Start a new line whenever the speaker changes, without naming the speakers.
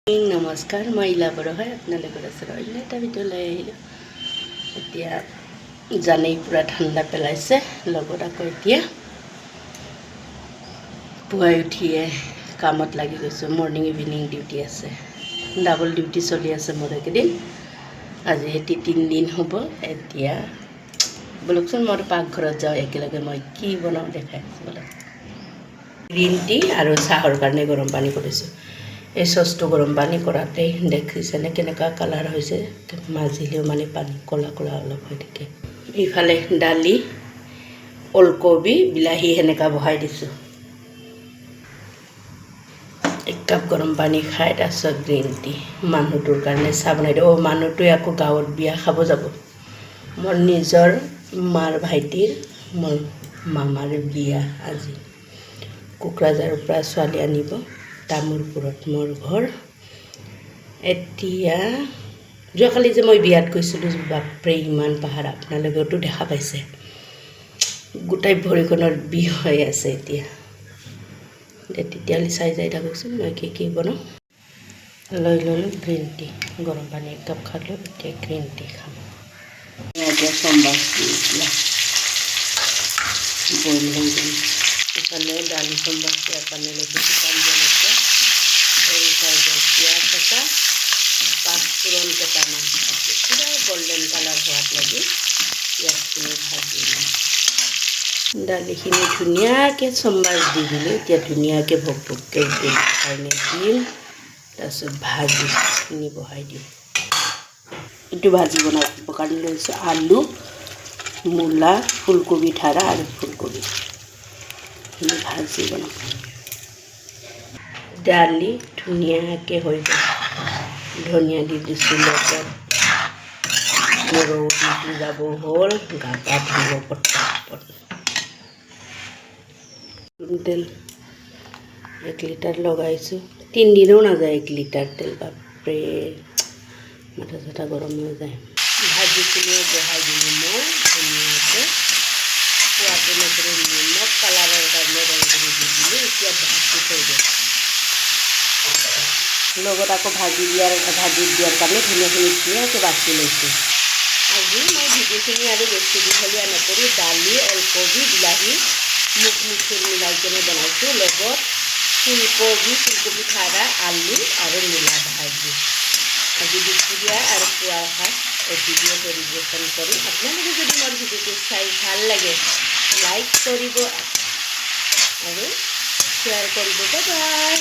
নমস্কাৰ, মই ইলা বড়ো হয়। আপোনালোকৰ ওচৰত অন্য এটা ভিডিঅ' লৈ আহিলোঁ। এতিয়া জানেই পূৰা ঠাণ্ডা পেলাইছে। লগত আকৌ এতিয়া পুৱাই উঠিয়ে কামত লাগি গৈছোঁ। মৰ্ণিং ইভিনিং ডিউটি আছে, ডাবল ডিউটি চলি আছে মোৰ এইকেইদিন। আজি এটি 3 দিন হ'ব। এতিয়া বলকচোন মই পাকঘৰত যাওঁ, একেলগে মই কি বনাওঁ দেখাই আছোঁ বলক। গ্ৰীণ টি আৰু চাহৰ কাৰণে গৰম পানী কৰিছোঁ। এই চচটো গৰম পানী কৰাতেই দেখিছেনে কেনেকুৱা কালাৰ হৈছে, মাজিলেও মানে পানী ক'লা ক'লা অলপ হৈ থাকে। ইফালে দালি, ওলকবি, বিলাহী সেনেকুৱা বহাই দিছোঁ। 1 কাপ গৰম পানী খাই তাৰপিছত গ্ৰীণ টি। মানুহটোৰ কাৰণে চাহ বনাই দিওঁ। মানুহটোৱে আকৌ গাঁৱত বিয়া খাব যাব। মোৰ নিজৰ মাৰ ভাইটিৰ মোৰ মামাৰ বিয়া আজি। কোকৰাঝাৰৰ পৰা ছোৱালী আনিব। তামোলপুৰত মোৰ ঘৰ। এতিয়া যোৱাকালি যে মই বিয়াত গৈছিলোঁ, বাপৰে ইমান পাহাৰ, আপোনালোকেওতো দেখা পাইছে। গোটেই ভৰিখনৰ বিষ হৈ আছে এতিয়া। তেতিয়াহ'লে চাই যাই থাকোঁচোন মই কি বনাওঁ। লৈ ল'লোঁ গ্ৰীণ টি, গৰম পানী 1 কাপ খালোঁ। এতিয়া গ্ৰীণ টি খাম। এতিয়া সোমবাৰ বইল হৈ গ'ল। ইফালে দালি সোমবাৰ দিয়াৰ কাৰণে লৈছোঁ শুকান জলকীয়া, সৰু চাইজৰ পিঁয়াজ এটা, পাঁচফোৰণ কেইটামান, পূৰা গল্ডেন কালাৰ হোৱাত লাগি পিঁয়াজখিনি ভাজি দিম। দালিখিনি ধুনীয়াকৈ সোমবাৰ দি দিলোঁ। এতিয়া ধুনীয়াকৈ ভক ভককৈ উতল কাৰণে দিম। তাৰপিছত ভাজিখিনি বহাই দিম। এইটো ভাজি বনাবৰ কাৰণে লৈছোঁ আলু, মূলা, ফুলকবি ঠাৰা আৰু ফুলকবি ভাজি বনাম। দালি ধুনীয়াকৈ হৈ গ'ল। ধনিয়া দি দিছোঁ লগত। ৰৌ ডিউটি যাব হ'ল, গা পা ধুব পটাপট। তেল 1 লিটাৰ লগাইছোঁ। 3 দিনো নাযায় 1 লিটাৰ তেল, বাপৰে মাথা চাথা গৰম হৈ যায়। ভাজিখিনিও বহাই দিলোঁ মই ধুনীয়াকৈ। সোৱাদ অনুসৰি নিমখ, কালাৰৰ কাৰণে ৰং কৰি দি দিলোঁ। এতিয়া ভাজি থৈ দিওঁ। লগত আকৌ ভাজি দিয়াৰ কাৰণে ধুনীয়াখিনি ধুনীয়াকৈ বাছি লৈছোঁ। আজি মই ভিডিঅ'খিনি আৰু বেছি দীঘলীয়া নকৰোঁ। দালি, ওলকবি, বিলাহী মুখ মিঠুৰ মিলাই কিনে বনাইছোঁ। লগত ফুলকবি ঠাৰা, আলু আৰু মূলা ভাজি। আজি দুপৰীয়া আৰু পুৱাৰ সাজ এই ভিডিঅ' পৰিৱেশন কৰিম। আপোনালোকে যদি মোৰ ভিডিঅ'টো চাই ভাল লাগে, লাইক কৰিব আৰু শ্বেয়াৰ কৰিব। Bye bye.